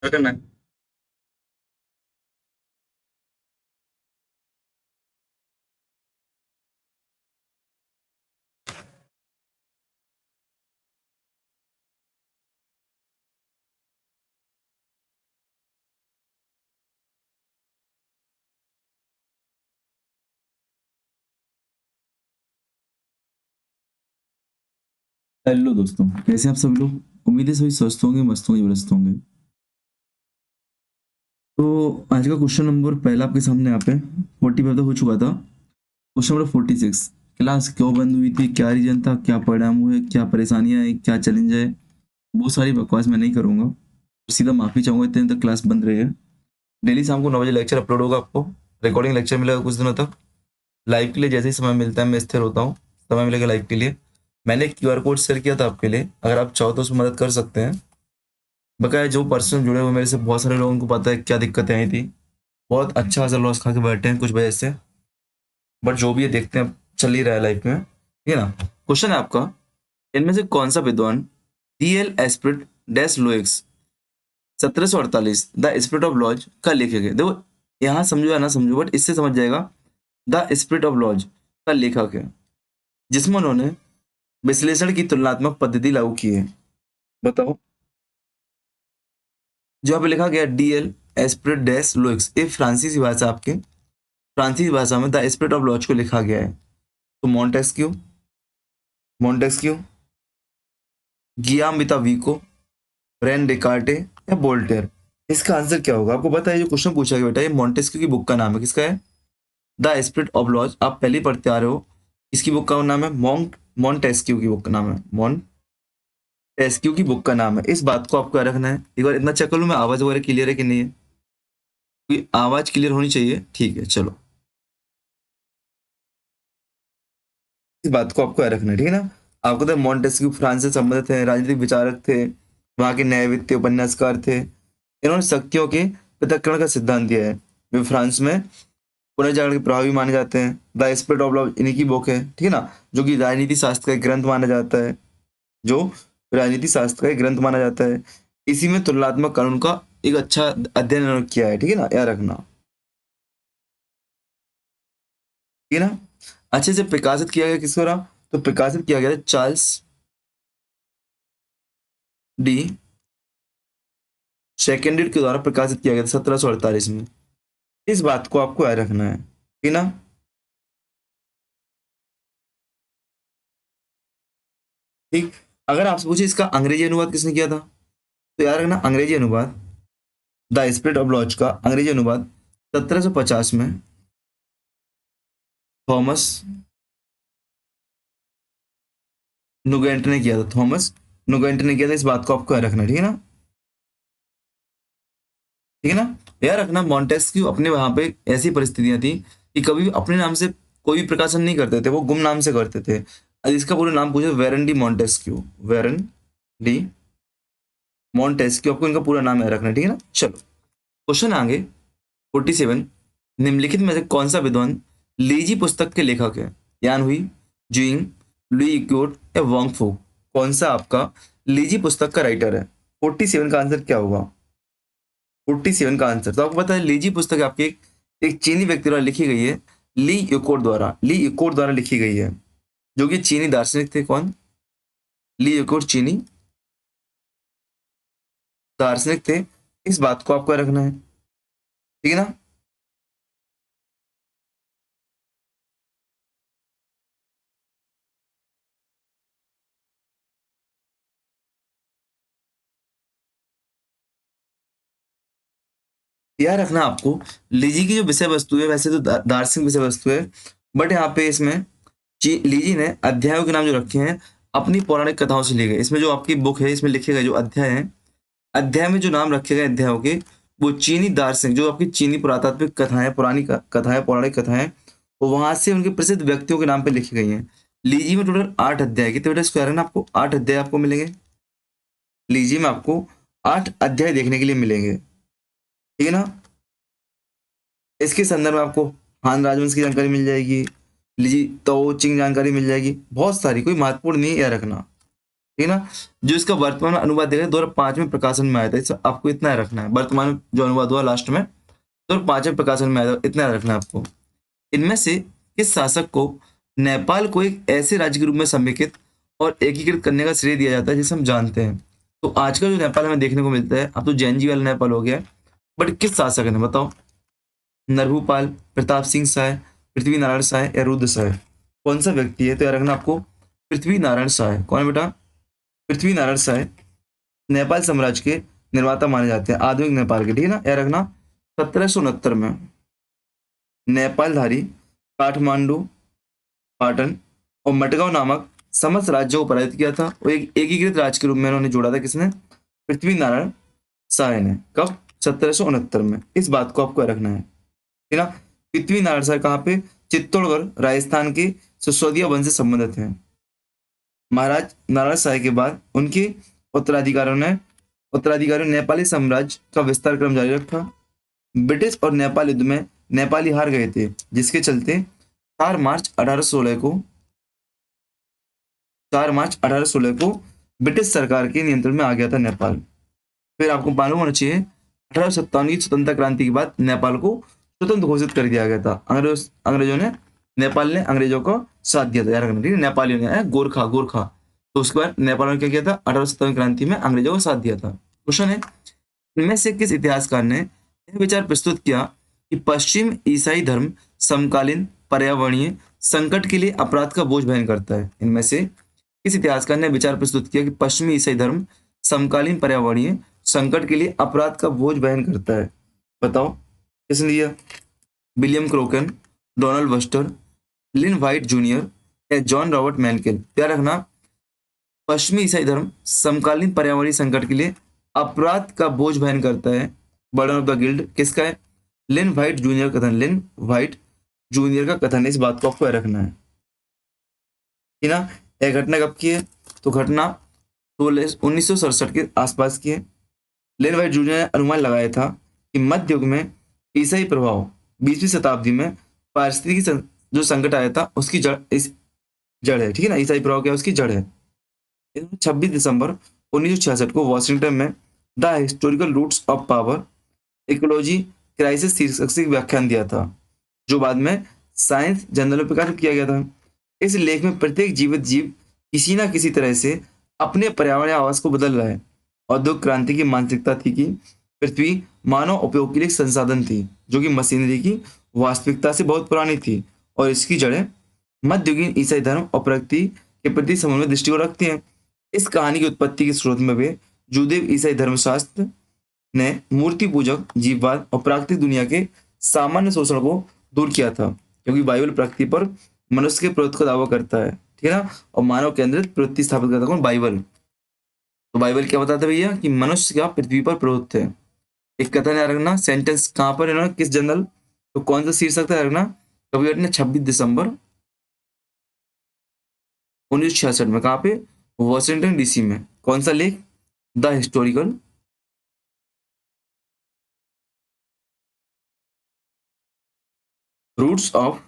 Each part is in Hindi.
क्या करना है? हेलो दोस्तों, कैसे हैं आप सब लोग। उम्मीद है सभी स्वस्थ होंगे, मस्त होंगे, व्यस्त होंगे। तो आज का क्वेश्चन नंबर पहला आपके सामने यहाँ पे 45 तो हो चुका था। क्वेश्चन नंबर 46, क्लास क्यों बंद हुई थी, क्या रीजन था, क्या परिणाम हुए, क्या परेशानियां आई, क्या चैलेंज है। वो सारी बकवास मैं नहीं करूंगा, सीधा माफी चाहूंगा इतने दिन तक क्लास बंद रही है। डेली शाम को 9 बजे लेक्चर अपलोड होगा, आपको रिकॉर्डिंग लेक्चर मिलेगा कुछ दिनों तक। लाइव के लिए जैसे ही समय मिलता है मैं स्थिर होता हूँ, समय मिलेगा लाइव के लिए। मैंने एक क्यूआर कोड शेयर किया था आपके लिए, अगर आप चाहो तो उसमें मदद कर सकते हैं। बकाया जो पर्सन जुड़े हुए मेरे से, बहुत सारे लोगों को पता है क्या दिक्कतें आई थी। बहुत अच्छा खासा लॉस खा के बैठे हैं कुछ वजह से। बट जो भी है देखते हैं, चल ही रहा है लाइफ में, ठीक है ना। क्वेश्चन है आपका, इनमें से कौन सा विद्वान डी एल एस्प्रिट डैश लोइक्स 1748 द स्पिरिट ऑफ लॉज का लेखक है। देखो, यहाँ समझो या ना समझो, बट इससे समझ जाएगा। द स्पिरिट ऑफ लॉज का लेखक है जिसमें उन्होंने विश्लेषण की तुलनात्मक पद्धति लागू की है। बताओ। जो यहाँ पे लिखा गया डी एल एस्प्रिट डैश लोइक्स, ये फ्रांसीसी भाषा, आपके फ्रांसीसी भाषा में द स्पिरिट ऑफ लॉज को लिखा गया है। तो मॉन्टेस्क्यू, मॉन्टेस्क्यू, गियाम विको, रेन डेकार्टे या वोल्टेयर। इसका आंसर क्या होगा? आपको पता है जो क्वेश्चन पूछा गया बेटा, ये मॉन्टेस्क्यू की बुक का नाम है। किसका है? द स्पिरिट ऑफ लॉज, आप पहले ही पढ़ते आ रहे हो। इसकी बुक का नाम है मॉन्टेस्क्यू की बुक का नाम है, मॉन्टेस्क्यू की बुक का नाम है। इस बात को आपको याद रखना है। एक बार इतना चेक कर लूँ मैं, आवाज वगैरह क्लियर है कि नहीं है। क्योंकि आवाज क्लियर होनी चाहिए, ठीक है चलो। इस बात को आपको याद रखना है, ठीक है ना। आपको तो मॉन्टेस्क्यू फ्रांस से संबंधित है, राजनीतिक विचारक थे, वहाँ के न्यायवित्तीय उपन्यासकार थे। इन्होंने शक्तियों के पृथक्करण का सिद्धांत दिया है। वे फ्रांस में पुनर्जागरण के प्रभावी माने जाते हैं। द स्पिरिट ऑफ लव इन्हीं की बुक है, ठीक है ना, जो कि राजनीति शास्त्र का एक ग्रंथ माना जाता है। जो राजनीति शास्त्र का एक ग्रंथ माना जाता है। इसी में तुलनात्मक कानून का एक अच्छा अध्ययन इन्होंने किया है, ठीक है ना, याद रखना, ठीक है ना। अच्छे से प्रकाशित किया गया किस द्वारा? तो प्रकाशित किया गया था चार्ल्स डी सेकेंडेड के द्वारा प्रकाशित किया गया था 1748 में। इस बात को आपको याद रखना है, ठीक है ना। ठीक। अगर आपसे पूछे इसका अंग्रेजी अनुवाद किसने किया था, तो याद रखना अंग्रेजी अनुवाद, द स्पिरिट ऑफ लॉज का अंग्रेजी अनुवाद 1750 में थॉमस नुगेंट ने किया था। थॉमस नुगेंट ने किया था। इस बात को आपको याद रखना, ठीक है ना, ठीक है ना। याद रखना मॉन्टेस्क्यू अपने वहां पे ऐसी परिस्थितियां थी कि कभी भी अपने नाम से कोई भी प्रकाशन नहीं करते थे, वो गुम नाम से करते थे। इसका पूरा नाम पूछे, Warren D Montesquieu, Warren D Montesquieu, आपको इनका पूरा नाम याद रखना, ठीक है ना। चलो क्वेश्चन आगे 47, निम्नलिखित में से कौन सा विद्वान लीजी पुस्तक के लेखक है? यान हुई, जुइंग, लुई इक्योट या वांग फू। कौन सा आपका लीजी पुस्तक का राइटर है? 47 का आंसर क्या होगा? 47 का आंसर तो आपको पता है, लीजी पुस्तक आपकी एक चीनी व्यक्ति द्वारा लिखी गई है। ली इक्योट द्वारा लिखी गई है, जो कि चीनी दार्शनिक थे। कौन? ली इक्योट चीनी दार्शनिक थे। इस बात को आपको रखना है, ठीक है ना। याद रखना आपको, लीजी की जो विषय वस्तु है, वैसे तो दार्शनिक विषय वस्तु है, बट यहाँ पे इसमें लीजी ने अध्यायों के नाम जो रखे हैं अपनी पौराणिक कथाओं से लिए गए। इसमें जो आपकी बुक है, इसमें लिखे गए जो अध्याय हैं, अध्याय में जो नाम रखे गए अध्यायों के, वो चीनी दार्शनिक, जो आपकी चीनी पुरातात्विक कथाएं, पुरानी कथाएं, पौराणिक कथाएं, वो वहां से उनके प्रसिद्ध व्यक्तियों के नाम पे लिखी गई हैं। लीजी में टोटल 8 अध्याय की, तो बेटा इसको ना आपको 8 अध्याय आपको मिलेंगे। लीजी में आपको 8 अध्याय देखने के लिए मिलेंगे, ठीक है ना। इसके संदर्भ में आपको हान राजवंश की जानकारी मिल जाएगी, लीजी तो चिंग जानकारी मिल जाएगी, बहुत सारी, कोई महत्वपूर्ण नहीं है, याद रखना। ठीक है ना। जो इसका वर्तमान में अनुवाद देखा 2005 में प्रकाशन में आया था, इसे आपको इतना रखना है। वर्तमान में जो अनुवाद हुआ लास्ट में 2005 में प्रकाशन में आया था, इतना रखना है आपको। इनमें से किस शासक को नेपाल को एक ऐसे राज्य के रूप में समेकित और एकीकृत करने का श्रेय दिया जाता है जिसे हम जानते हैं? तो आज का जो नेपाल हमें देखने को मिलता है, अब तो जैनजी वाला नेपाल हो गया है, बट किस शासक ने बताओ? नरभूपाल, प्रताप सिंह शाह, पृथ्वी नारायण शाह या रुद्र शाह? कौन सा व्यक्ति है? तो याद रखना आपको पृथ्वी नारायण शाह। कौन है बेटा? पृथ्वी नारायण शाह नेपाल साम्राज्य के निर्माता माने जाते हैं, आधुनिक नेपाल के, ठीक है ना। याद रखना 1769 में नेपालधारी काठमांडू, पाटन और मडगांव नामक समस्त राज्यों को पराजित किया था और एक एकीकृत राज्य के रूप में उन्होंने जोड़ा था। किसने? पृथ्वी नारायण शाह ने। कब? 1769 में। इस बात को आपको रखना है, ठीक है ना। पृथ्वी नारायण शाह कहाँ पे? चित्तौड़गढ़ राजस्थान के सिसोदिया वंश से संबंधित हैं। महाराज नारायण शाह के बाद उनके उत्तराधिकारियों ने नेपाली साम्राज्य का विस्तार क्रम जारी रखा। ब्रिटिश और नेपाल युद्ध में नेपाली हार गए थे, जिसके चलते 4 मार्च 1816 को 4 मार्च 1816 को ब्रिटिश सरकार के नियंत्रण में आ गया था नेपाल। फिर आपको मालूम होना चाहिए 1857 की स्वतंत्रता क्रांति के बाद नेपाल को स्वतंत्र घोषित कर दिया गया था। अंग्रेजों ने नेपाल ने अंग्रेजों को साथ दिया था, याद रखना, ठीक है। नेपालियों ने गोरखा गोरखा, तो उसके बाद नेपाल ने क्या किया था? 1857 क्रांति में अंग्रेजों को साथ दिया था। क्वेश्चन है, इनमें से किस इतिहासकार ने यह विचार प्रस्तुत किया कि पश्चिम ईसाई धर्म समकालीन पर्यावरणीय संकट के लिए अपराध का बोझ वहन करता है? इनमें से किस इतिहासकार ने विचार प्रस्तुत किया कि पश्चिमी ईसाई धर्म समकालीन पर्यावरणीय संकट के लिए अपराध का बोझ वहन करता है? बताओ किसने दिया? विलियम क्रोकन, डोनाल्ड वस्टर, लिन व्हाइट जूनियर या जॉन रॉबर्ट मैनकेल? क्या रखना? पश्चिमी ईसाई धर्म समकालीन पर्यावरणीय संकट के लिए अपराध का बोझ वहन करता है, बर्डन ऑफ द गिल्ड किसका है? लिन व्हाइट जूनियर का कथन, लिन व्हाइट जूनियर का कथन है। इस बात को आपको रखना है, ठीक ना। यह घटना कब की है? तो घटना 1967 के आसपास की है। लेन व्हाइट जूनियर ने अनुमान लगाया था कि मध्य युग में ईसाई प्रभाव 20वीं शताब्दी में पारिस्थितिकी जो संकट आया था उसकी जड़ है, ठीक है ना। ईसाई प्रभाव क्या है? उसकी जड़ है। 26 दिसंबर 1966 को वॉशिंगटन में the historical roots of power ecology crisis शीर्षक से व्याख्यान दिया था, जो बाद में साइंस जर्नल में प्रकाशित किया गया था। इस लेख में प्रत्येक जीवित जीव किसी ना किसी तरह से अपने पर्यावरणीय आवास को बदल रहा है। औद्योगिक क्रांति की मानसिकता थी कि पृथ्वी मानव उपयोग के लिए एक संसाधन थी, जो कि मशीनरी की वास्तविकता से बहुत पुरानी थी, और इसकी जड़ें मध्ययुगीन ईसाई धर्म और प्रकृति के प्रति समन्वय दृष्टिकोण रखती हैं। इस कहानी की उत्पत्ति के स्रोत में वे जूदेव ईसाई धर्मशास्त्र ने मूर्ति पूजक जीववाद और प्राकृतिक दुनिया के सामान्य शोषण को दूर किया था, क्योंकि बाइबल प्रकृति पर मनुष्य के प्रभुत्व का दावा करता है, ठीक है ना। और मानव केंद्रित प्रवृत्ति स्थापित करता है कौन? बाइबल। तो बाइबल क्या बताता है भैया? कि मनुष्य का पृथ्वी पर प्रभुत्व है। एक कथन याद रखना, सेंटेंस कहां पर है, किस जनरल, तो कौन सा शीर्षक था रखना? कभी रखना 26 दिसंबर 1966 में। कहां पे? वॉशिंगटन डीसी में। कौन सा लेख? The historical roots of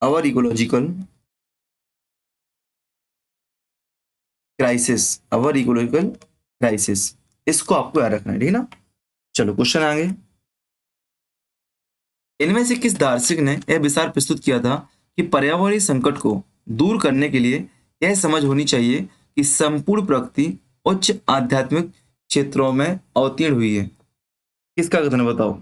our ecological crisis, our ecological crisis. इसको आपको याद रखना है, ठीक है ना। चलो क्वेश्चन आगे। इनमें से किस दार्शनिक ने यह विचार प्रस्तुत किया था कि पर्यावरणीय संकट को दूर करने के लिए यह समझ होनी चाहिए कि संपूर्ण प्रकृति उच्च आध्यात्मिक क्षेत्रों में अवतीर्ण हुई है? किसका कथन है बताओ?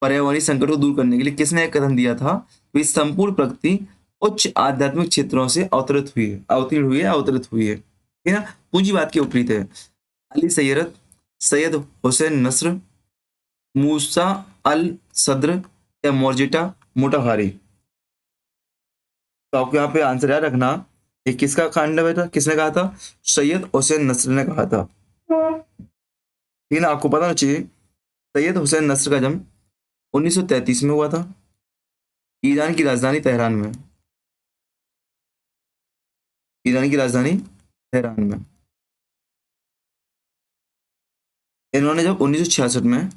पर्यावरणीय संकट को दूर करने के लिए किसने एक कथन दिया था कि संपूर्ण प्रकृति उच्च आध्यात्मिक क्षेत्रों से अवतरित हुई है, अवतीर्ण हुई है, अवतरित हुई है, ठीक है ना। पूंजीवाद के विपरीत है। अली सैयद, सैयद हुसैन नस्र, मूसा अल सद्र या मोर्जिटा मोटाहारी? तो आपको यहाँ पे आंसर याद रखना, ये किसका कांड है बेटा? किसने कहा था? सैयद हुसैन नस्र ने कहा था, ठीक है ना। आपको पता होना चाहिए सैयद हुसैन नस्र का जन्म 1933 में हुआ था, ईरान की राजधानी तेहरान में। ईरान की राजधानी तेहरान में। इन्होंने जब 1966 में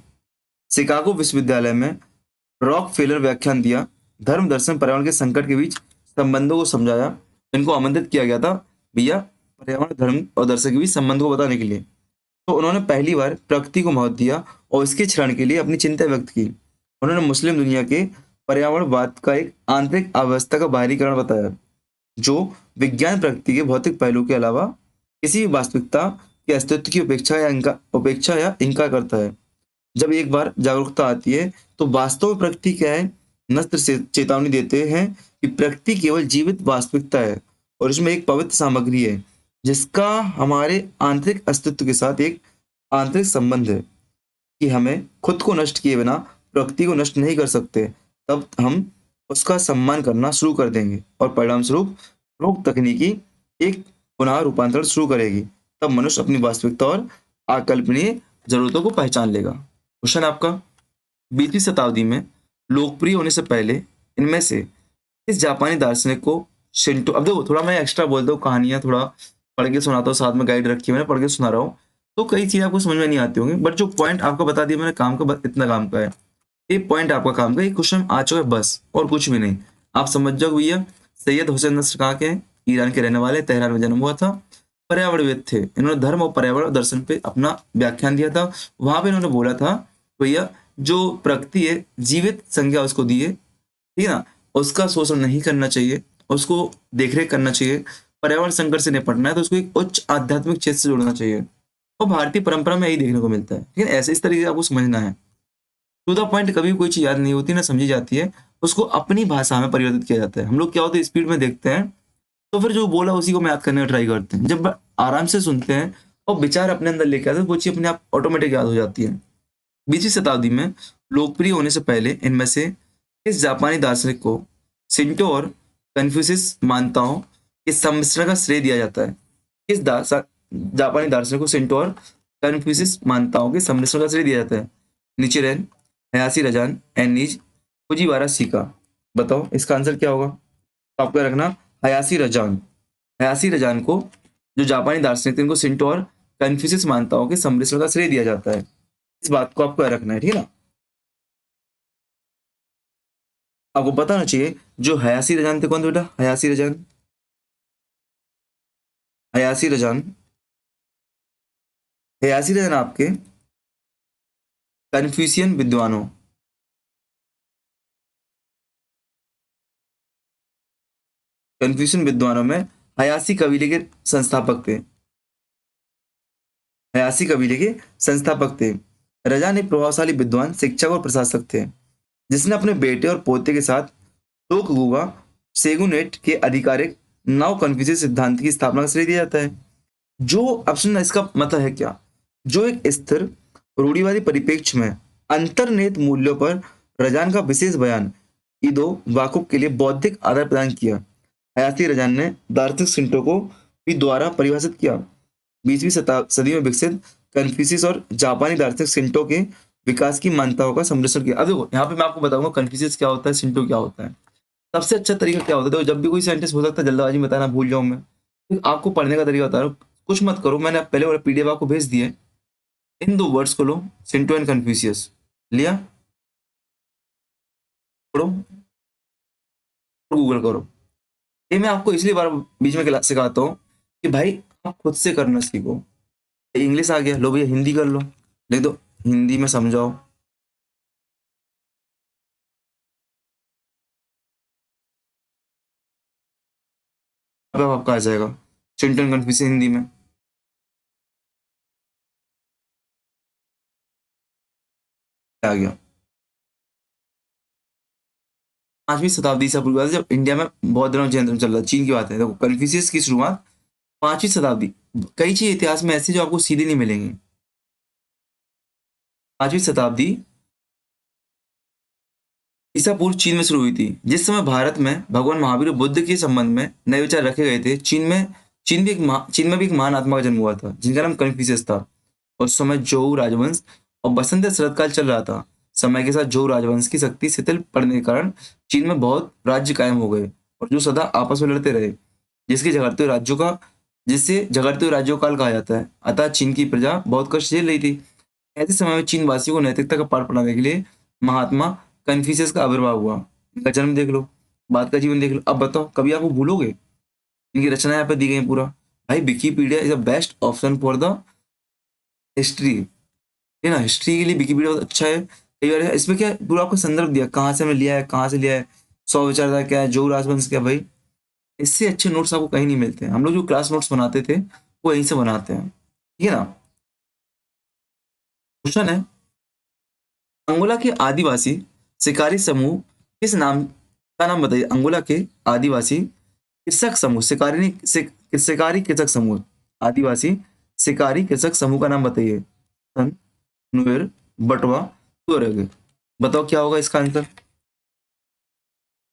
शिकागो विश्वविद्यालय में रॉक फेलर व्याख्यान दिया, धर्म दर्शन पर्यावरण के संकट के बीच संबंधों को समझाया। इनको आमंत्रित किया गया था भैया पर्यावरण धर्म और दर्शन के बीच संबंध को बताने के लिए। तो उन्होंने पहली बार प्रकृति को महत्व दिया और इसके क्षरण के लिए अपनी चिंता व्यक्त की। उन्होंने मुस्लिम दुनिया के पर्यावरणवाद का एक आंतरिक अवस्था का बाहरीकरण बताया, जो विज्ञान प्रकृति के भौतिक पहलू के अलावा किसी भी वास्तविकता के अस्तित्व की उपेक्षा या इनकार करता है। जब एक बार जागरूकता आती है तो वास्तव में प्रकृति क्या है, नस्त्र से चेतावनी देते हैं कि प्रकृति केवल जीवित वास्तविकता है और इसमें एक पवित्र सामग्री है जिसका हमारे आंतरिक अस्तित्व के साथ एक आंतरिक संबंध है, कि हमें खुद को नष्ट किए बिना प्रकृति को नष्ट नहीं कर सकते। तब हम उसका सम्मान करना शुरू कर देंगे और परिणाम स्वरूप रोग तकनीकी एक पुनः रूपांतरण शुरू करेगी। तब मनुष्य अपनी वास्तविकता और अकल्पनीय जरूरतों को पहचान लेगा। क्वेश्चन आपका, 20वीं शताब्दी में लोकप्रिय होने से पहले इनमें से इस जापानी दार्शनिक को शिंटो, अब देखो थोड़ा मैं एक्स्ट्रा बोलता हूँ, कहानियां थोड़ा पढ़ के सुनाता हूँ, साथ में गाइड रखी है मैंने, पढ़ के सुना रहा हूँ, तो कई चीजें आपको समझ में नहीं आती होंगी, बट जो पॉइंट आपको बता दिया मैंने काम का, इतना काम का है, ये पॉइंट आपका काम का, ये क्वेश्चन आ चुका है बस, और कुछ भी नहीं। आप समझ जाओ भैया, सैयद हुसैन नस्र कहाँ के हैं, ईरान के रहने वाले, तेहरान में जन्म हुआ था, पर्यावरणविद थे। इन्होंने धर्म और पर्यावरण दर्शन पे अपना व्याख्यान दिया था। वहां पे इन्होंने बोला था भैया जो प्रकृति है जीवित संज्ञा उसको दी है, ठीक है ना, उसका शोषण नहीं करना चाहिए, उसको देखरेख करना चाहिए, पर्यावरण संकट से निपटना है तो उसको एक उच्च आध्यात्मिक क्षेत्र से जोड़ना चाहिए। और भारतीय परंपरा में यही देखने को मिलता है, ठीक है, ऐसे इस तरीके से आपको समझना है। टू द पॉइंट कभी भी कोई चीज याद नहीं होती ना समझी जाती है, उसको अपनी भाषा में परिवर्तित किया जाता है। हम लोग क्या होता है स्पीड में देखते हैं तो फिर जो बोला उसी को हम याद करने का ट्राई करते हैं। जब आराम से सुनते हैं और विचार अपने अंदर लेके आते हैं, वो चीज अपने आप ऑटोमेटिक याद हो जाती है। 20वीं शताब्दी में लोकप्रिय होने से पहले इनमें से इस जापानी दार्शनिक को शिंटो और कन्फ्यूशियस मान्यताओं के सम्मिश्रण का श्रेय दिया जाता है। इस जापानी दार्शनिक को शिंटो और कन्फ्यूशियस मान्यताओं के सम्मिश्रण का श्रेय दिया जाता है। निचिरेन, हयाशी रजान, एनिज, फुजीवारा शिका। बताओ इसका आंसर क्या होगा? तो आपको रखना हयाशी रजान। हयाशी रजान को, जो जापानी दार्शनिक थे, इनको शिंटो और कन्फ्यूशियस मान्यताओं के सम्मिश्रण का श्रेय दिया जाता है। इस बात को आपको रखना है, ठीक है ना। आपको पता होना चाहिए जो हयाशी रजान थे, कौन थे बेटा? हयाशी रजान, हयाशी रजान, हयाशी रजान आपके कन्फ्यूशियन विद्वानों, कन्फ्यूशियन विद्वानों में हयाशी कबीले के संस्थापक थे। हयाशी कबीले के संस्थापक थे। रजान एक प्रभावशाली विद्वान, शिक्षक और प्रशासक थे जिसने अपने बेटे और पोते के साथ टोकुगावा सेगुनेट के आधिकारिक नाव कन्फ्यूशियस सिद्धांत की स्थापना का श्रेय दिया जाता है। जो ऑप्शन, इसका मतलब है क्या? जो एक स्थिर रूढ़िवादी परिप्रेक्ष्य में अंतर्निहित मूल्यों पर रजान का विशेष बयान ईदो वाकुब के लिए बौद्धिक आधार प्रदान किया। हयाशी रजान ने दार्शनिक शिंटो को भी द्वारा परिभाषित किया। 20वीं सदी में विकसित कन्फ्यूशियस और जापानी दार्शनिक शिंटो के विकास की मान्यताओं का सम्मिश्रण किया। अब देखो यहाँ पे मैं आपको बताऊंगा कन्फ्यूशियस क्या होता है, शिंटो क्या होता है। सबसे अच्छा तरीका क्या होता है? देखो जब भी कोई सेंटेंस हो सकता है जल्दबाजी में बताना, भूल जाऊं मैं, तो आपको पढ़ने का तरीका बता रहा हूँ। कुछ मत करो, मैंने पहले वाला पीडीएफ आपको भेज दिए, इन दो वर्ड्स को लो, शिंटो एंड कन्फ्यूशियस, लिया, पढ़ो, गूगल करो। ये मैं आपको इसलिए बार बीच में सिखाता हूँ कि भाई आप खुद से करना सीखो। इंग्लिश आ गया, लो भैया हिंदी कर लो, लिख दो हिंदी में समझाओ। अब आपका आ जाएगा शिंटो एंड कन्फ्यूशियस हिंदी में, आ गया। 5वीं शताब्दी से पूर्व, जब इंडिया में बौद्ध धर्म जैन धर्म चल रहा है, चीन की बात है, देखो कन्फ्यूशियस की शुरुआत 5वीं शताब्दी। कई चीज इतिहास में ऐसी जो आपको सीधी नहीं मिलेंगी। 5वीं शताब्दी ईसा पूर्व चीन में शुरू हुई थी। जिस समय भारत में भगवान महावीर और बुद्ध के संबंध में नए विचार रखे गए थे, चीन में भी एक महान आत्मा का जन्म हुआ था जिनका नाम कन्फ्यूशियस था। उस समय जोऊ राजवंश और बसंत शरतकाल चल रहा था। समय के साथ जोऊ राजवंश की शक्ति शिथिल पड़ने के कारण चीन में बहुत राज्य कायम हो गए और जो सदा आपस में लड़ते रहे, जिसके झगड़ते हुए राज्यों का जिससे झगड़ते हुए राज्यों काल कहा जाता है। अतः चीन की प्रजा बहुत कष्ट झेल रही थी। ऐसे समय में चीन वासियों को नैतिकता का पाठ पढ़ाने के लिए महात्मा कन्फ्यूशियस का आविर्भाव हुआ, इनका जन्म देख लो, बाद का जीवन देख लो। अब बताओ कभी आपको भूलोगे? इनकी रचना यहाँ पे दी गई है पूरा। भाई Wikipedia is the best option for the history, है ना। हिस्ट्री के लिए विकिपीडिया बहुत अच्छा है। कई बार इसमें क्या है, पूरा आपको संदर्भ दिया, कहाँ से हमने लिया है, कहाँ से लिया है, सौ विचारधारा क्या है, जो राजवंश क्या। भाई इससे अच्छे नोट्स आपको कहीं नहीं मिलते हैं। हम लोग जो क्लास नोट्स बनाते थे वो यहीं से बनाते हैं, ठीक है ना। क्वेश्चन है, अंगोला के आदिवासी शिकारी समूह किस नाम का नाम बताइए। अंगोला के आदिवासी कृषक समूह, शिकारी कृषक समूह, आदिवासी शिकारी कृषक समूह का नाम बताइए। सन, नुवेर, बटवा, तुअरेग। बताओ क्या होगा इसका आंसर।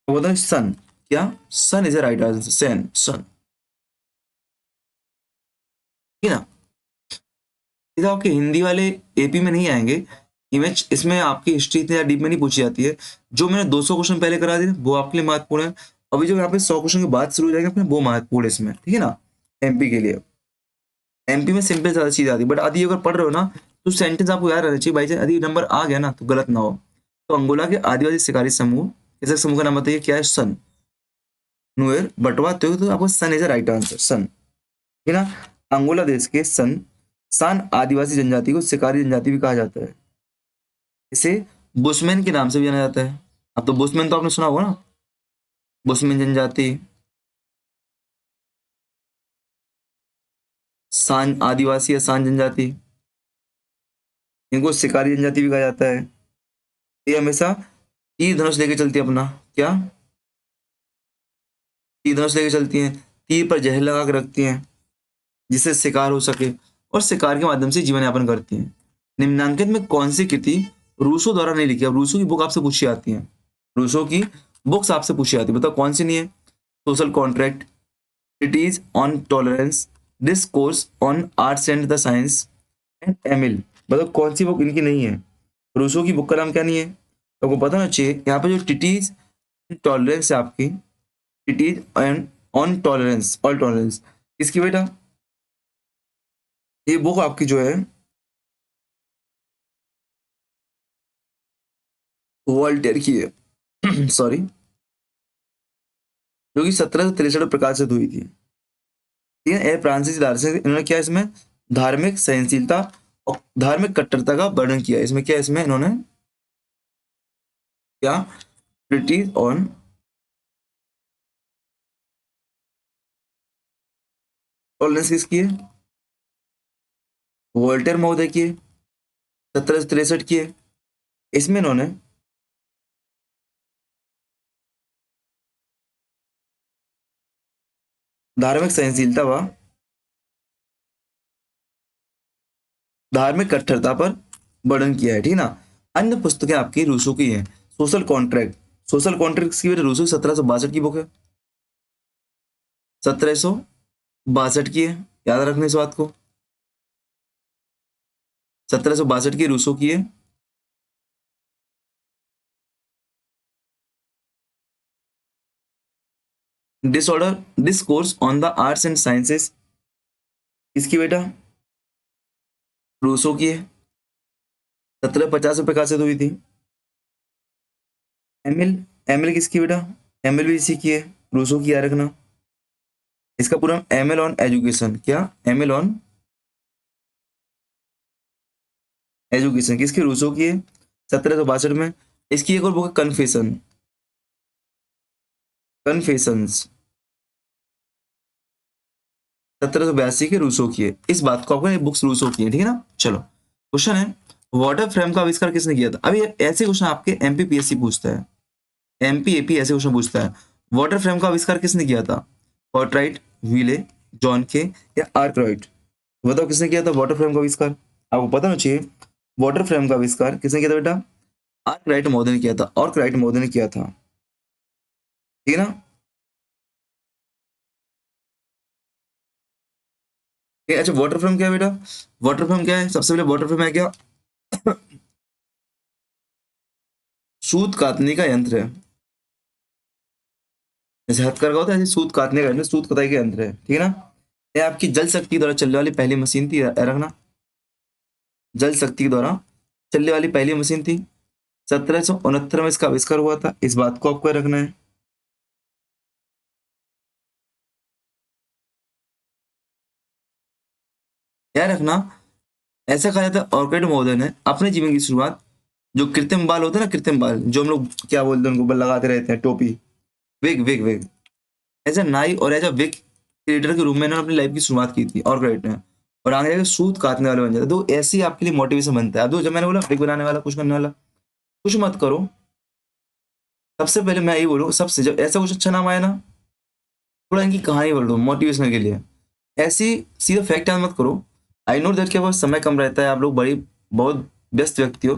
तो बताओ सन, क्या सन इज ए राइट आंसर, सन सन, ठीक है ना। इधर आपके हिंदी वाले एपी में नहीं आएंगे, इमेज इसमें आपकी हिस्ट्री इतनी डीप में नहीं पूछी जाती है। जो मैंने 200 क्वेश्चन पहले करा दिए वो आपके लिए महत्वपूर्ण है। अभी जो यहाँ पे 100 क्वेश्चन के बाद शुरू हो जाएगा अपने, वो महत्वपूर्ण है इसमें, ठीक है ना। एमपी के लिए, एमपी में सिंपल ज्यादा चीज आती है, बट आदि अगर पढ़ रहे हो ना तो सेंटेंस आपको याद रहना चाहिए भाई। यदि नंबर आ गया ना तो गलत ना हो। तो अंगोला के आदिवासी शिकारी समूह, कृषक समूह का नाम बताइए, क्या है। सन, नुएर, बटवा, तो आपको सन इज राइट आंसर, सन, ठीक है ना। अंगोला देश के सान आदिवासी जनजाति को शिकारी जनजाति भी कहा जाता है। इसे बुशमैन के नाम से भी जाना जाता है। अब तो बुशमैन तो आपने सुना होगा ना, बुशमैन जनजाति, सान आदिवासी या सान जनजाति, इनको शिकारी जनजाति भी कहा जाता है। ये हमेशा तीर धनुष लेके चलती है अपना, क्या तीर धनुष लेके चलती हैं, तीर पर जहर लगा के रखती हैं जिससे शिकार हो सके, और शिकार के माध्यम से जीवन यापन करती हैं। निम्नांकित में कौन सी कृति रूसो द्वारा नहीं लिखी। अब रूसो की बुक आपसे पूछी आती है, रूसो की बुक्स आपसे पूछी आती है, बताओ कौन सी नहीं है। Social contract, treaties on tolerance, discourse on arts and the science, and Emile. बताओ कौन सी बुक इनकी नहीं है। रूसो की बुक का नाम क्या नहीं है, तो आपको पता होना चाहिए। यहाँ पे जो ट्रीटीज टॉलरेंस है आपकी, treaties and on tolerance, all tolerance, इसकी बेटा ये बुक आपकी जो है वॉल्टेयर की है सॉरी, जो कि 1763 प्रकाशित हुई थी, ठीक है। फ्रांसीसी दार्शनिक, इन्होंने क्या इसमें धार्मिक सहनशीलता और धार्मिक कट्टरता का वर्णन किया। इसमें क्या, इसमें इन्होंने क्या, ट्रीटीज ऑन टॉलरेंस किसकी है, वोल्टेयर महोदय की है, 1763 की है। इसमें इन्होंने धार्मिक सहनशीलता व धार्मिक कट्टरता पर वर्णन किया है, ठीक है ना। अन्य पुस्तकें आपकी रूसो की हैं। सोशल कॉन्ट्रैक्ट, सोशल कॉन्ट्रैक्ट की रूसो 1762 की बुक है, 1762 की है, याद रखना इस बात को। 1762 की रूसो की है। Disorder discourse on the arts and sciences, इसकी बेटा रूसो की है, 1750 में प्रकाशित हुई थी। एमिल, एमिल किसकी बेटा, एमिल भी इसी की है, रूसो की याद रखना। इसका पूरा एमिल ऑन एजुकेशन, क्या एमिल ऑन एजुकेशन, किसकी, रूसो की है, 1762 में। इसकी एक और बुक है कन्फेशन, कन्फेशंस, 1782 के, रूसो की है। इस बात को आपको बुक्स रूसो की है, ठीक है ना। चलो क्वेश्चन है, वाटर फ्रेम का आविष्कार किसने किया था। अभी ऐसे क्वेश्चन आपके एमपीपीएससी पूछता है, एमपीएपी ऐसे क्वेश्चन पूछता है। वाटर फ्रेम का आविष्कार किसने किया था, कॉर्टराइट, व्हीले, जॉन के, या आर्कराइट। बताओ किसने किया था वाटर फ्रेम का आविष्कार। आपको पता होना चाहिए वाटर फ्रेम का आविष्कार किसने किया था बेटा, आर्कराइट महोदय ने किया था, आर्कराइट महोदय ने किया था, ठीक है ना। अच्छा वाटर फ्रेम क्या है बेटा, वाटर फ्रेम क्या है, सबसे पहले वाटर फ्रेम है क्या सूत कातने का यंत्र है। जैसे हथकरघा होता है, ऐसे सूत कातने का यंत्र, सूत कताई का यंत्र है, ठीक है ना। यह आपकी जल शक्ति द्वारा चलने वाली पहली मशीन थी, रखना, जल शक्ति द्वारा चलने वाली पहली मशीन थी। 1769 में इसका आविष्कार हुआ था, इस बात को आपको रखना है। याद रखना, ऐसा कहा जाता है ऑर्किड महोदय ने अपने जीवन की शुरुआत, जो कृत्रिम बाल होते हैं ना, कृत्रिम बाल जो हम लोग क्या बोलते हैं उनको, बाल लगाते रहते हैं, टोपी, wig wig wig, as a नाई और एज अ विग क्रिएटर के रूप में इन्होंने अपनी लाइफ की शुरुआत की थी ऑर्किड ने, और आगे जाकर सूत काटने वाले बन जाते। तो ऐसे ही आपके लिए मोटिवेशन बनता है। अब जब मैंने बोला विग बनाने वाला, कुछ करने वाला, कुछ मत करो। सबसे पहले मैं यही बोलूँ, सबसे जब ऐसा कुछ अच्छा नाम आया ना, थोड़ा इनकी कहानी बोल दो मोटिवेशन के लिए। ऐसी सीधा फैक्ट याद मत करो। आई नो दैट के पास समय कम रहता है, आप लोग बड़ी बहुत व्यस्त व्यक्ति हो,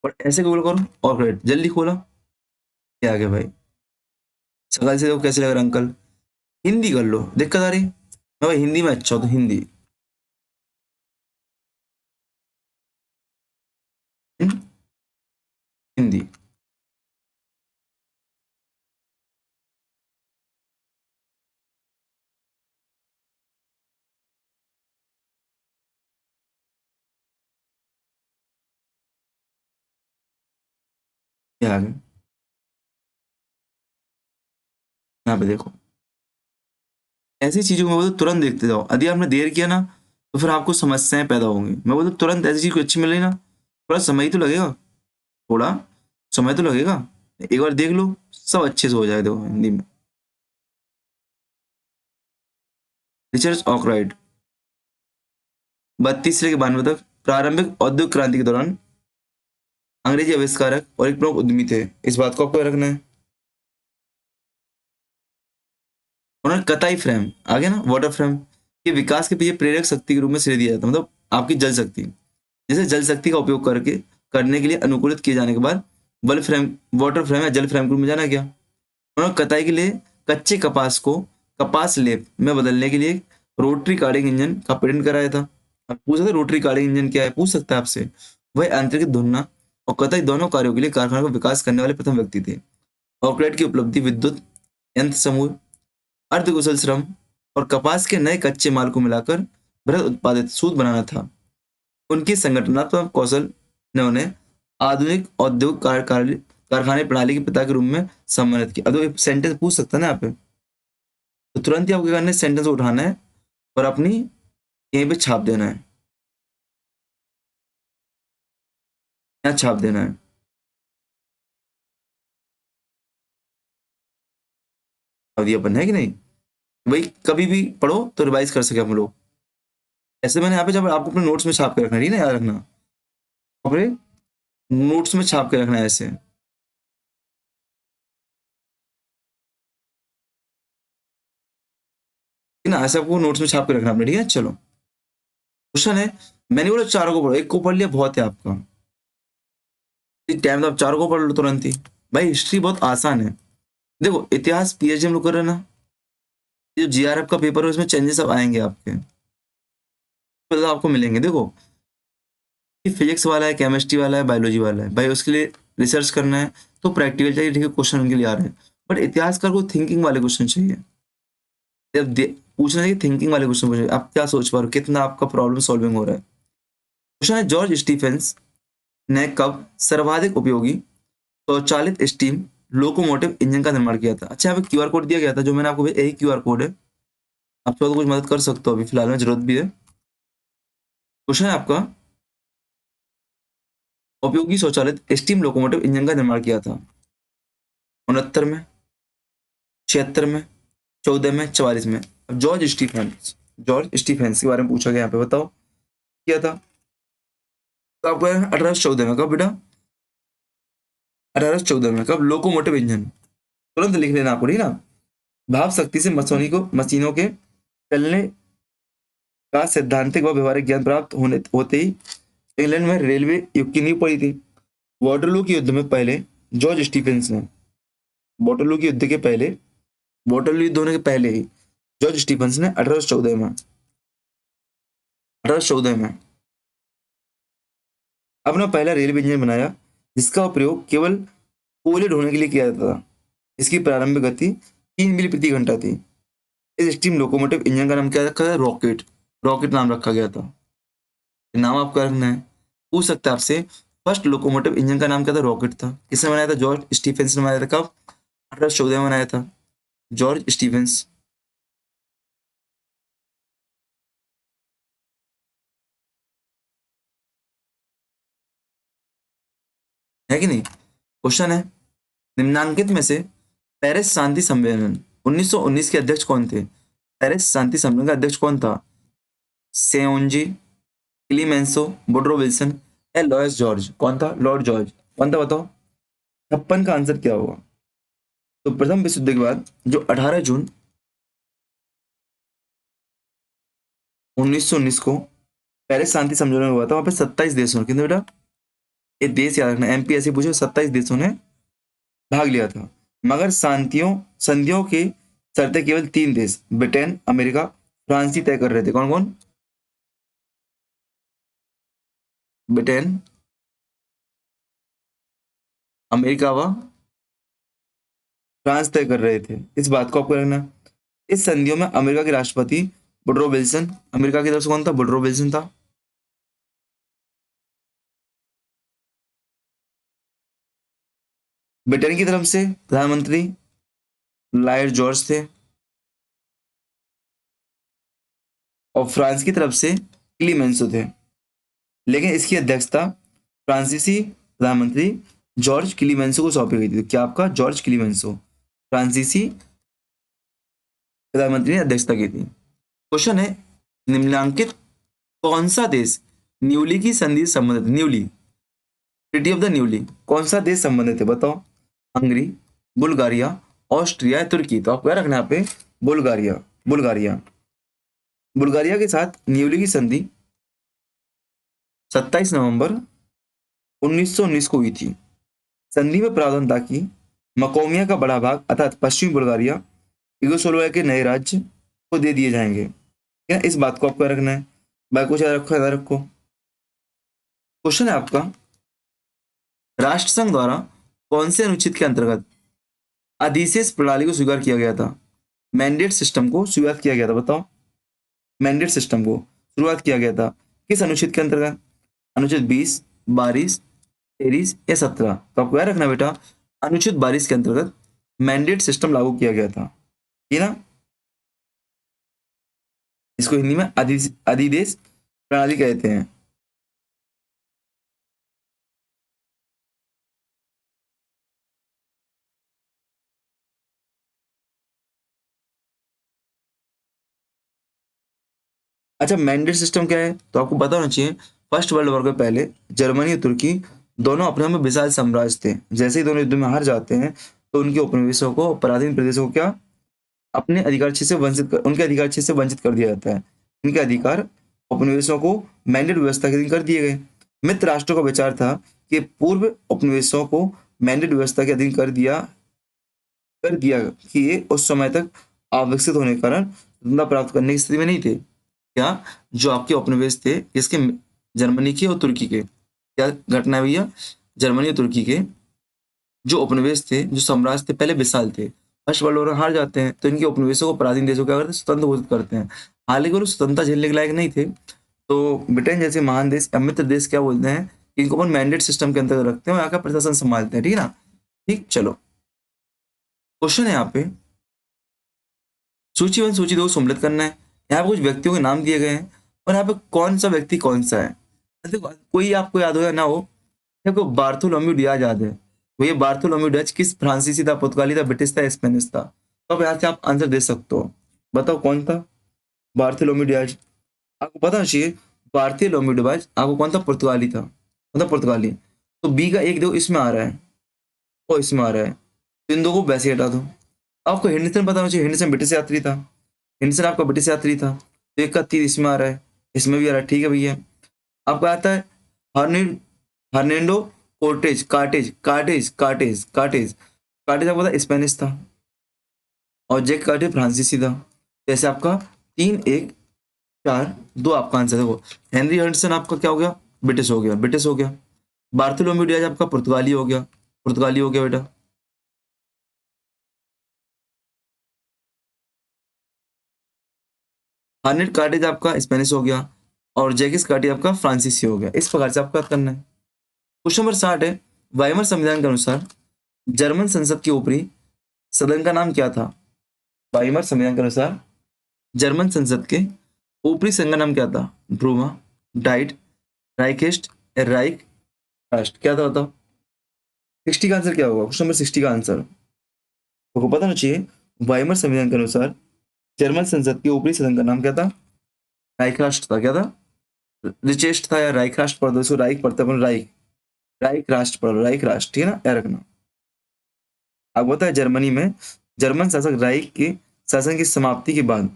बट ऐसे गूगल करो और ग्रेट जल्दी खोला, क्या आ गया भाई। सकाल से देखो कैसे लग रहा है अंकल। हिंदी कर लो, दिक्कत आ रही मैं भाई हिंदी में अच्छा हो तो हिंदी। हम्म, हिंदी। क्या आ गया यहाँ पे देखो, ऐसी चीजों को मैं बोलता तुरंत देखते जाओ। यदि आपने देर किया ना तो फिर आपको समस्याएं पैदा होंगी। मैं बोलता तुरंत ऐसी चीज को अच्छी मिल रही ना, थोड़ा समय ही तो लगेगा, थोड़ा समय तो लगेगा, एक बार देख लो सब अच्छे से हो जाए। देखो हिंदी में, रिचर्ड ऑकराइट 32 से लेकर 92 तक प्रारंभिक औद्योगिक क्रांति के दौरान अंग्रेजी आविष्कारक और एक प्रमुख उद्यमी थे। इस बात को आपको रखना है। उन्होंने कताई फ्रेम आ गया ना, वाटर फ्रेम के विकास के पीछे प्रेरक शक्ति के रूप में श्रेय दिया जाता है। मतलब आपकी जल शक्ति, जैसे जल शक्ति का उपयोग करके करने के लिए अनुकूलित किए जाने के बाद बल फ्रेम, वाटर फ्रेम या जल फ्रेम के रूप में जाना गया। उन्होंने कताई के लिए कच्चे कपास को कपास लेप में बदलने के लिए रोटरी कार्डिंग इंजन का पेटेंट कराया था। आप पूछ सकते रोटरी कार्डिंग इंजन क्या है, पूछ सकता है आपसे। वह आंतरिक धुनना और कताई दोनों कार्यों के लिए कारखाना का विकास करने वाले प्रथम व्यक्ति थे। ऑकलैंड की उपलब्धि विद्युत यंत्र समूह, अर्धकुशल श्रम और कपास के नए कच्चे माल को मिलाकर बृहद उत्पादित सूत बनाना था। उनकी संगठनात्मक कौशल ने उन्हें आधुनिक औद्योगिक कारखाने प्रणाली के पिता के रूप में सम्मानित किया। अब तो सेंटेंस पूछ सकता है ना यहाँ पे, तो तुरंत ही आपको क्या करना है, सेंटेंस उठाना है और अपनी यहीं पे छाप देना है, यहाँ छाप देना है। अब ये अपन है कि नहीं, भाई कभी भी पढ़ो तो रिवाइज कर सके हम लोग। ऐसे मैंने यहाँ पे जब आपको अपने नोट्स में छाप के रखना है, ठीक है ना, याद रखना अपने नोट्स में छाप के रखना है ऐसे, ठीक है ना, ऐसे आपको नोट्स में छाप के रखना अपने, ठीक है। चलो क्वेश्चन है, मैंने बोला चारों को पढ़ो, एक को पढ़ लिया बहुत है आपका, टाइम तो आप चारों को पढ़ लो तुरंत ही। भाई हिस्ट्री बहुत आसान है। देखो इतिहास पीएचडी हम लोग कर रहे हैं ना, ये जो जीआरएफ का पेपर है उसमें चेंजेस अब आएंगे आपके, तो आपको मिलेंगे। देखो कि फिजिक्स वाला है, केमिस्ट्री वाला है, बायोलॉजी वाला है, भाई उसके लिए रिसर्च करना है तो प्रैक्टिकल चाहिए, ठीक है, क्वेश्चन उनके लिए आ रहे हैं। बट इतिहास का को थिंकिंग वाले क्वेश्चन चाहिए। जब पूछना चाहिए थिंकिंग वाले क्वेश्चन पूछे, आप क्या सोच पा रहे हो, कितना आपका प्रॉब्लम सॉल्विंग हो रहा है। क्वेश्चन है, जॉर्ज स्टीफेंस ने कब सर्वाधिक उपयोगी स्वचालित स्टीम लोकोमोटिव इंजन का निर्माण किया था। अच्छा यहाँ पे क्यूआर कोड दिया गया था, जो मैंने आपको भेजा, यही क्यूआर कोड है। आप तो कुछ मदद कर सकते हो, अभी फिलहाल में जरूरत भी है। क्वेश्चन है आपका, उपयोगी स्वचालित स्टीम लोकोमोटिव इंजन का निर्माण किया था 69 में, 76 में, 14 में, 44 में। अब जॉर्ज स्टीफेंस के बारे में पूछा गया यहाँ पे, बताओ क्या था। तो आपको 1814 में, कब बेटा, 1814 में कब, लोकोमोटिव इंजन। तुरंत लिख लेना आपको, ठीक है ना। भाप शक्ति से मशीनों के चलने का सैद्धांतिक व व्यवहारिक ज्ञान प्राप्त होने होते ही इंग्लैंड में रेलवे युग की नींव पड़ी थी। वाटरलू के युद्ध में पहले जॉर्ज स्टीफेंस ने, वाटरलू के युद्ध के पहले, वाटरलू युद्ध होने के पहले ही जॉर्ज स्टीफेंस ने 1814 में अपना पहला रेलवे इंजन बनाया, जिसका प्रयोग केवल कोयले ढोने के लिए किया जाता था। इसकी प्रारंभिक गति 3 मील प्रति घंटा थी। इस स्टीम लोकोमोटिव इंजन का नाम क्या रखा गया, रॉकेट। रॉकेट नाम रखा गया था। नाम आपका रखना है। पूछ सकता है आपसे फर्स्ट लोकोमोटिव इंजन का नाम क्या था? रॉकेट था। किसने बनाया था? जॉर्ज स्टीफेंस ने बनाया था। कब? 1814 में बनाया था, जॉर्ज स्टीफेंस। है कि नहीं? क्वेश्चन है, निम्नांकित में से पेरिस शांति सम्मेलन 1919 के अध्यक्ष कौन थे? पेरिस शांति सम्मेलन का अध्यक्ष कौन था? सेओनजी, क्लीमेंसो, वुडरो विल्सन या लॉयस जॉर्ज? कौन था? Lord George. कौन था बताओ? 56 का आंसर क्या होगा? तो प्रथम विश्व युद्ध के बाद जो 18 जून 1919 को पेरिस शांति सम्मेलन हुआ था, वहां पे 27 देशों ने, कितने बेटा? ये देश याद रखना, एमपीएससी पूछे, 27 देशों ने भाग लिया था। मगर शांतियों संधियों की शर्तें केवल 3 देश, ब्रिटेन, अमेरिका, फ्रांस ही तय कर रहे थे। कौन कौन? ब्रिटेन, अमेरिका व फ्रांस तय कर रहे थे। इस बात को आपको रखना। इस संधियों में अमेरिका के राष्ट्रपति वुडरो विल्सन, अमेरिका की तरफ से कौन था? वुडरो विल्सन था। ब्रिटेन की तरफ से प्रधानमंत्री लॉयड जॉर्ज थे, और फ्रांस की तरफ से क्लीमेंसो थे। लेकिन इसकी अध्यक्षता फ्रांसीसी प्रधानमंत्री जॉर्ज क्लीमेंसो को सौंपी गई थी। तो क्या आपका? जॉर्ज क्लीमेंसो फ्रांसीसी प्रधानमंत्री ने अध्यक्षता की थी। क्वेश्चन है, निम्नलिखित कौन सा देश न्यूली की संधि से संबंधित? Newly, treaty of the newly, कौन सा देश संबंधित है बताओ? हंगरी, बुल्गारिया, ऑस्ट्रिया, तुर्की? तो आपको क्या रखना है यहाँ पे? बुल्गारिया। बुल्गारिया, बुल्गारिया के साथ न्यूली की संधि 27 नवंबर 1919 को हुई थी। संधि में प्रावधान था कि मकोमिया का बड़ा भाग अर्थात पश्चिमी बुल्गारिया यूगोस्लाविया के नए राज्य को दे दिए जाएंगे। क्या इस बात को आपको रखना है? बाकी कुछ याद रखो, याद रखो। क्वेश्चन है आपका, राष्ट्रसंघ द्वारा कौन से अनुच्छेद के अंतर्गत अधिशेष प्रणाली को स्वीकार किया गया था? मैंडेट सिस्टम को स्वीकार किया गया था, बताओ? मैंडेट सिस्टम को शुरुआत किया गया था किस अनुच्छेद के अंतर्गत? अनुच्छेद 20, 22, 23 या 17? तो आपको याद रखना बेटा, अनुच्छेद 22 के अंतर्गत मैंडेट सिस्टम लागू किया गया था, ये ना? इसको हिंदी में अधिदेश प्रणाली कहते हैं। अच्छा, मैंडेट सिस्टम क्या है? तो आपको पता होना चाहिए, फर्स्ट वर्ल्ड वॉर के पहले जर्मनी और तुर्की दोनों अपने में विशाल साम्राज्य थे। जैसे ही दोनों युद्ध में हार जाते हैं, तो उनके उपनिवेशों को, पराधीन प्रदेशों को क्या, अपने अधिकार क्षेत्र से वंचित कर, उनके अधिकार क्षेत्र से वंचित कर दिया जाता है। इनके अधिकार उपनिवेशों को मैंडेट व्यवस्था के अधीन कर दिए गए। मित्र राष्ट्रों का विचार था कि पूर्व उपनिवेशों को मैंडेट व्यवस्था के अधीन कर दिया कि ये उस समय तक अविकसित होने के कारण स्वतंत्रता प्राप्त करने की स्थिति में नहीं थे। क्या? जो आपके उपनिवेश थे, किसके? जर्मनी के और तुर्की के। क्या घटना है भैया? जर्मनी और तुर्की के जो उपनिवेश थे, जो साम्राज्य थे, पहले विशाल थे। फर्स्ट वर्ल्ड वॉर में हार जाते हैं, तो इनके उपनिवेशों को पराधीन देशों क्या करते हैं? स्वतंत्र घोषित करते हैं। हालांकि वो लोग स्वतंत्रता झेलने के लायक नहीं थे, तो ब्रिटेन जैसे महान देश, मित्र देश क्या बोलते हैं, इनको अपन मैंडेट सिस्टम के अंतर्गत रखते हैं और यहाँ का प्रशासन संभालते हैं। ठीक है ना? ठीक, चलो। क्वेश्चन है यहाँ पे, सूची 1 सूची 2 सम्मिलित करना है। यहाँ पे कुछ व्यक्तियों के नाम दिए गए हैं, और यहाँ पे कौन सा व्यक्ति कौन सा है। देखो, कोई आपको याद हो या ना हो, देखो बार्थोलोम्यू डियाज याद है, तो ये बार्थोलोम्यू डियाज किस फ्रांसीसी था? पुर्तगाली था, ब्रिटिश था, स्पेनिश था? तो अब यहाँ से आप आंसर दे सकते हो, बताओ कौन था बार्थोलोम्यू डियाज? आपको पता होना चाहिए, बार्थोलोम्यू डियाज आपको कौन था? पुर्तगाली था, मतलब पुर्तगाली। तो बी का एक दो इसमें आ रहा है और इसमें आ रहा है, तो इन दो को वैसे हटा दो। आपको हेंडरसन पता होना चाहिए, हेंडरसन ब्रिटिश यात्री था, हेंडरसन आपका ब्रिटिश यात्री था, तो एक का तीर इसमें आ रहा है, इसमें भी आ रहा है। ठीक है भैया। आपको आता है Hernando Cortez, Cortez Cortez Cortez Cortez Cortez आपको पता स्पेनिश था, और जैक कार्टेज फ्रांसीसी था। जैसे आपका 3-1-4-2 आपका आंसर है वो। हेनरी हंटसन आपका क्या हो गया? ब्रिटिश हो गया, ब्रिटिश हो गया। बार्थोलोम्यू डियाज आपका पुर्तगाली हो गया, पुर्तगाली हो गया बेटा। हार्नेट कार्टेज आपका स्पेनिश हो गया, और जैकिस कार्टेज आपका फ्रांसीसी हो गया। इस प्रकार से आपका करना है। क्वेश्चन नंबर 60 है, वाइमर संविधान के अनुसार जर्मन संसद के ऊपरी सदन का नाम क्या था? वाइमर संविधान के अनुसार जर्मन संसद के ऊपरी सदन का नाम क्या था? ड्रूमा, डाइट, राइकेस्ट, राइक राष्ट्र। क्या था बताओ? 60 का आंसर क्या होगा? क्वेश्चन नंबर 60 का आंसर आपको पता होना चाहिए। वाइमर संविधान के अनुसार जर्मन संसद के ऊपरी सदन का नाम क्या था? राइक राष्ट्र था। क्या था? रिचेस्ट था या राइक राष्ट्र पढ़ दो, इसको राइक पढ़ते अपन, राइक, राइक राष्ट्र पढ़ लो, राइक राष्ट्र, ठीक है ना, याद रखना। आपको पता है जर्मनी में जर्मन शासक राइक के शासन की समाप्ति के बाद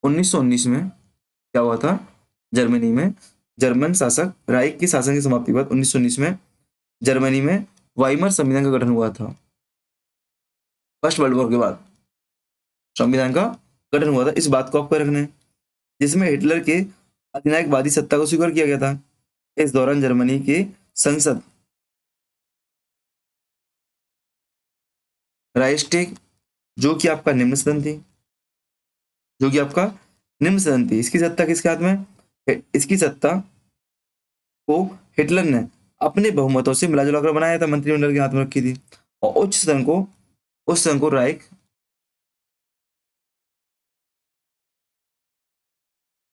1919 में क्या हुआ था? जर्मनी में जर्मन शासक राइक की शासन की समाप्ति के बाद 1919 में जर्मनी में वाइमर संविधान का गठन हुआ था। फर्स्ट वर्ल्ड वॉर के बाद संविधान का गठन हुआ था, इस बात को आपको रखना है, जिसमें हिटलर के अधिनायकवादी सत्ता को स्वीकार किया गया था। इस दौरान जर्मनी की संसद राइक्सटैग, जो कि आपका निम्न सदन थी, जो कि आपका निम्न सदन थी, इसकी सत्ता किसके हाथ में? इसकी सत्ता को हिटलर ने अपने बहुमतों से मिला जुला कर बनाया था, मंत्रिमंडल के हाथ में रखी थी। और उस सदन को राइक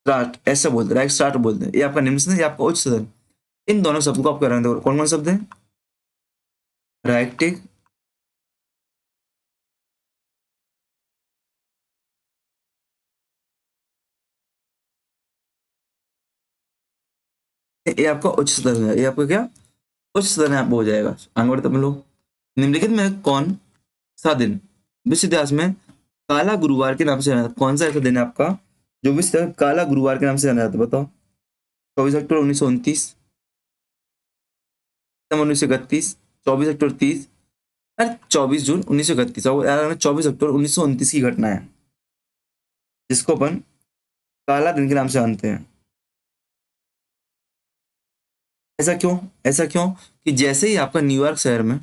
राष्ट्र ऐसा बोलते हैं, राइक राष्ट्र बोलते हैं। ये आपका निम्न सदन, ये आपका उच्च सदन। इन दोनों शब्द को आपको रहने दो। कौन कौन शब्द है? राइक्सटैग, ये आपका उच्च सदन है। ये आपका क्या उच्च सदन है, आपको हो जाएगा। आगे बढ़ते हम लोग। निम्नलिखित में कौन सा दिन विश्व इतिहास में काला गुरुवार के नाम से जाना जाता है? कौन सा ऐसा दिन है आपका जो विश्व इतिहास में काला गुरुवार के नाम से जाना जाता है? बताओ। 24 अक्टूबर 1929, 1931, 24 अक्टूबर 30, 24 जून 1931। और यार 24 अक्टूबर 1929 की घटना है, जिसको अपन काला दिन के नाम से जानते हैं। ऐसा क्यों? ऐसा क्यों कि जैसे ही आपका न्यूयॉर्क शहर में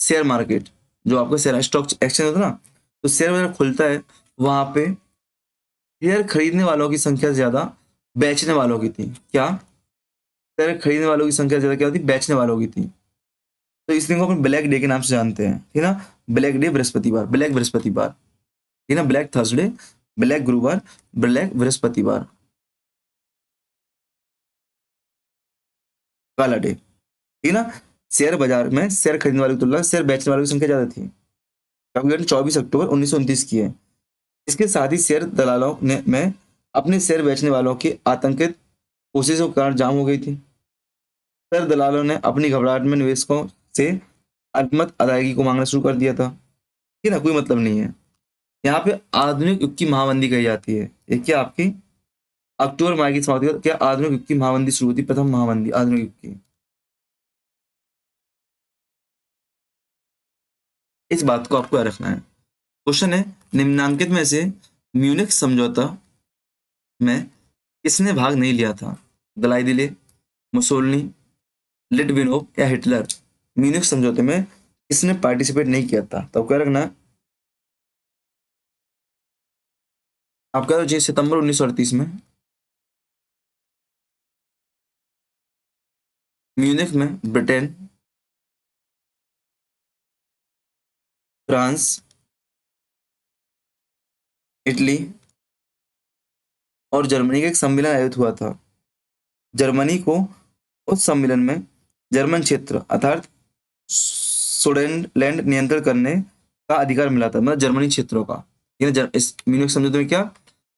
शेयर मार्केट, जो आपका शेयर स्टॉक एक्सचेंज होता है ना, तो शेयर बाजार खुलता है, वहां पे शेयर खरीदने वालों की संख्या ज्यादा बेचने वालों की थी। क्या? शेयर खरीदने वालों की संख्या ज्यादा क्या होती? बेचने वालों की थी। तो इस दिन को अपन ब्लैक डे के नाम से जानते हैं, ठीक है ना। ब्लैक डे, बृहस्पतिवार, ब्लैक बृहस्पतिवार, ठीक है ना। ब्लैक थर्सडे, ब्लैक गुरुवार, ब्लैक बृहस्पतिवार, काला डे, ठीक है ना। शेयर बाजार में शेयर खरीदने वालों की तुलना शेयर बेचने वालों की संख्या ज्यादा थी। 24 अक्टूबर 1929 की है। इसके साथ ही शेयर दलालों ने में अपने शेयर बेचने वालों की आतंकित कोशिशों के कारण जाम हो गई थी। शेयर दलालों ने अपनी घबराहट में निवेशकों से अल्पमत अदायगी को मांगना शुरू कर दिया था, ठीक है ना। कोई मतलब नहीं है। यहाँ पे आधुनिक युग की महामंदी कही जाती है। ये क्या आपकी अक्टूबर माह की समाप्ति के बाद क्या आधुनिक युग की महामंदी शुरू हुई थी? प्रथम महामंदी आधुनिक युग की। इस बात को आपको याद रखना है। क्वेश्चन है, निम्नांकित में से म्यूनिख समझौता में किसने भाग नहीं लिया था? दलाई दिले, मुसोलिनी, लिटविनोव या हिटलर? म्यूनिख समझौते में किसने पार्टिसिपेट नहीं किया था? तो क्या रखना है आपका? जी सितंबर 1938 में म्यूनिख में ब्रिटेन, फ्रांस, इटली और जर्मनी का एक सम्मेलन आयोजित हुआ था। जर्मनी को उस सम्मेलन में जर्मन क्षेत्र अर्थात सुडेनलैंड नियंत्रण करने का अधिकार मिला था, मतलब जर्मनी क्षेत्रों का। इस म्यूनिख समझौते में क्या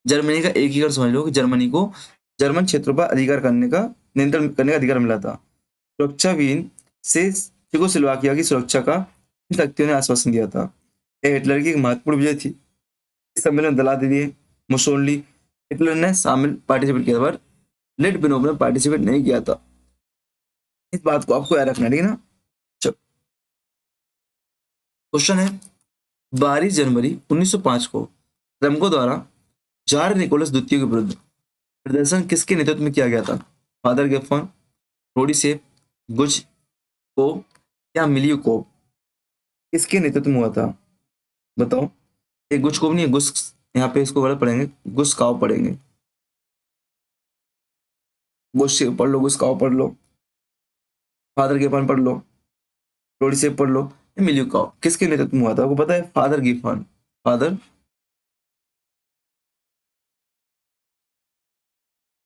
जर्मनी का एकीकरण समझ लो कि जर्मनी को जर्मन क्षेत्रों पर अधिकार करने का नियंत्रण करने का अधिकार मिला था। सुरक्षा विहीन से चेकोस्लोवाकिया की सुरक्षा का इन शक्तियों ने आश्वासन दिया था। यह हिटलर की एक महत्वपूर्ण विजय थी। इस सम्मेलन में दला दे दिए मुसोलिनी, हिटलर ने शामिल पार्टिसिपेट किया पर लिटविनोव ने पार्टिसिपेट नहीं किया था। इस बात को आपको याद रखना है, ठीक है ना। क्वेश्चन है, 12 जनवरी 1905 को ट्रम्पो द्वारा जार निकोलस द्वितीय के विरुद्ध प्रदर्शन किसके नेतृत्व में किया गया था? फादर गेफन, रोडीसेफ, गुज को या मिलियो को? किसके नेतृत्व में हुआ था? बताओ। ये गुज को नहीं है, गुस, यहाँ पे इसको गलत पढ़ेंगे, गुस काव पढ़ेंगे। गुस पढ़ लो, गुस काव पढ़ लो। फादर गिफन पढ़ लो, लोडीसेप पढ़ लो, मिल्युकाओ किसके नेतृत्व में हुआ था? आपको पता है? फादर गिफन, फादर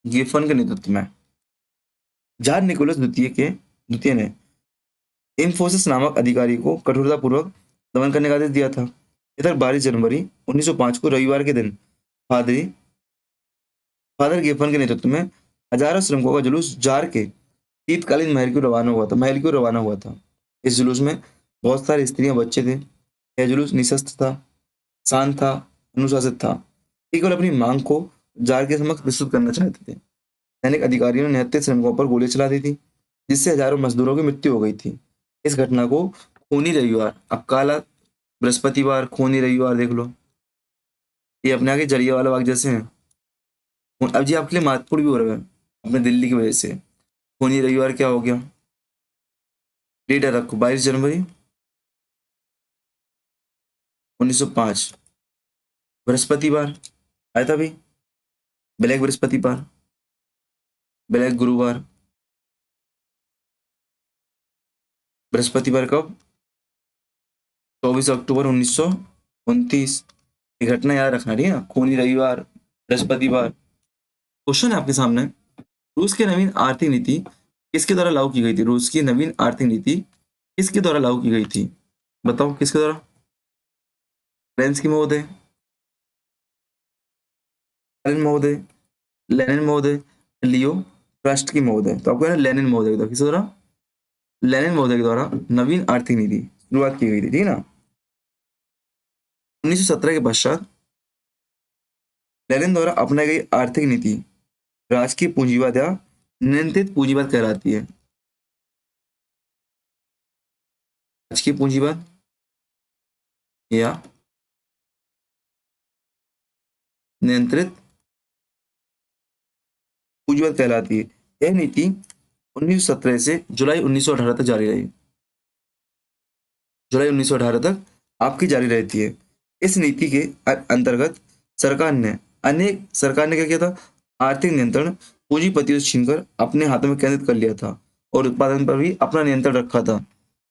गिफन के नेतृत्व में। जार निकोलस द्वितीय ने इंफोसिस नामक अधिकारी को कठोरतापूर्वक दमन करने का आदेश दिया था। इधर 22 जनवरी 1905 को रविवार के दिन फादरी फादर गिफन के नेतृत्व में हजारों श्रमिकों का जुलूस जार के शीतकालीन महल को रवाना हुआ था। इस जुलूस में बहुत सारी स्त्रियां, बच्चे थे। यह जुलूस निशस्त्र था, शांत था, अनुशासित था। ये केवल अपनी मांग को जार के समक्ष प्रस्तुत करना चाहते थे। सैनिक अधिकारियों ने निहत्थे श्रमिकों पर गोली चला दी थी, जिससे हजारों मजदूरों की मृत्यु हो गई थी। इस घटना को खूनी रविवार, अब काला बृहस्पतिवार, खूनी रविवार देख लो, ये अपने आगे जलियांवाला बाग जैसे हैं। अब जी आपके लिए महत्वपूर्ण भी हो रहा है अपने दिल्ली की वजह से। खूनी रविवार क्या हो गया? डेट रखो 22 जनवरी 1905, बृहस्पतिवार आया था भाई, ब्लैक बृहस्पतिवार, ब्लैक गुरुवार। बृहस्पतिवार कब? 24 अक्टूबर 1929। ये घटना याद रखना, ठीक है ना? खूनी रविवार, बृहस्पतिवार। क्वेश्चन है आपके सामने, रूस की नवीन आर्थिक नीति किसके द्वारा लागू की गई थी? रूस की नवीन आर्थिक नीति किसके द्वारा लागू की गई थी? बताओ किसके द्वारा? लेनिन महोदय, स्टालिन महोदय, लेनिन महोदय, लियो ट्रस्ट की महोदय। तो आपको है ना लेनिन महोदय के द्वारा, किसके द्वारा? लेनिन महोदय के द्वारा नवीन आर्थिक नीति शुरुआत की गई थी, ठीक है ना? 1917 के पश्चात लेनिन द्वारा अपनाई गई आर्थिक नीति राजकीय पूंजीवाद या नियंत्रित पूंजीवाद कहलाती है। राजकीय पूंजीवाद या नियंत्रित पूंजीवाद कहलाती है। यह नीति 1917 से जुलाई 1918 तक जारी रही। जुलाई 1918 तक आपकी जारी रहती है। इस नीति के अंतर्गत सरकार ने क्या किया था? आर्थिक नियंत्रण पूंजीपतियों से छीनकर अपने हाथों में केंद्रित कर लिया था और उत्पादन पर भी अपना नियंत्रण रखा था।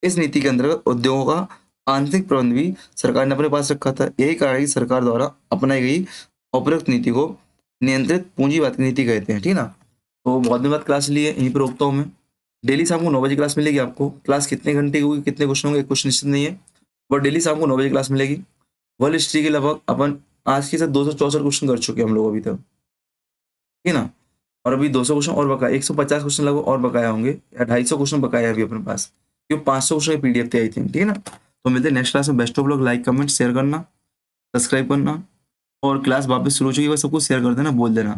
इस नीति के अंतर्गत उद्योगों का आंतरिक प्रबंध भी सरकार ने अपने पास रखा था। यही कारण है कि सरकार द्वारा अपनाई गई उपरोक्त नीति को नियंत्रित पूंजीवाद की नीति कहते हैं, ठीक है ना? तो बहुत दिन बाद क्लास ली है, यहीं पर रोकता हूँ मैं। डेली शाम को 9 बजे क्लास मिलेगी आपको। क्लास कितने घंटे की होगी, कितने क्वेश्चन होंगे, कुछ निश्चित नहीं है, बट डेली शाम को 9 बजे क्लास मिलेगी। वर्ल्ड हिस्ट्री के लगभग अपन आज के साथ 264 क्वेश्चन कर चुके हैं हम लोग अभी तक, ठीक है ना? और अभी 200 क्वेश्चन और बकाया, 150 क्वेश्चन लगभग और बकाया होंगे, या 250 क्वेश्चन बकाया है अभी अपने पास, क्योंकि 500 क्वेश्चन की पीडीएफ आई थी, ठीक है ना? तो मिलते हैं नेक्स्ट क्लास में। Best of luck. Like comment share करना, सब्सक्राइब करना, और क्लास वापस शुरू हो चुकी है, सबको शेयर कर देना, बोल देना,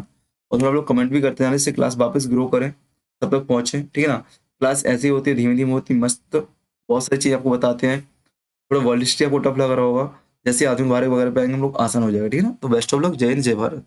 और थोड़ा लोग कमेंट भी करते हैं, इससे क्लास वापस ग्रो करें, सब तक पहुंचे, ठीक है ना? क्लास ऐसी होती है, धीमे धीमे होती, मस्त, बहुत सारी चीज़ आपको बताते हैं। थोड़ा वर्ल्ड हिस्ट्री आपको टफ लग रहा होगा, जैसे आधुनिक भारत वगैरह पे आएंगे हम लोग, आसान हो जाएगा, ठीक है ना? तो बेस्ट ऑफ लक। जय हिंद, जय भारत।